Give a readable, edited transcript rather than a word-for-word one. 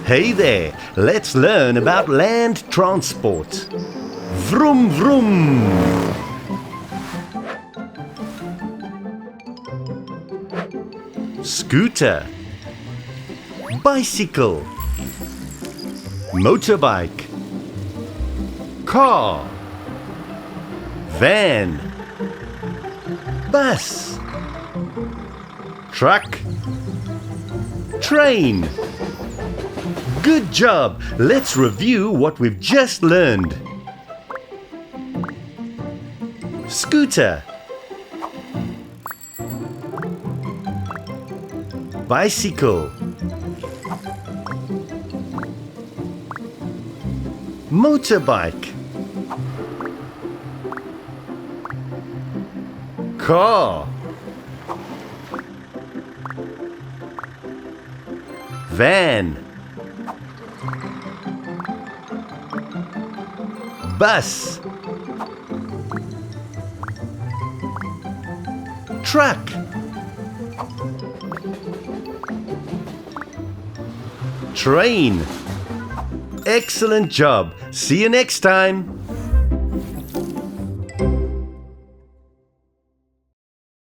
Hey there, let's learn about land transport. Vroom vroom. Scooter, bicycle, motorbike, car, van, bus, truck, train. Good job! Let's review what we've just learned. Scooter, bicycle, motorbike, car, van, bus, truck, train. Excellent job. See you next time.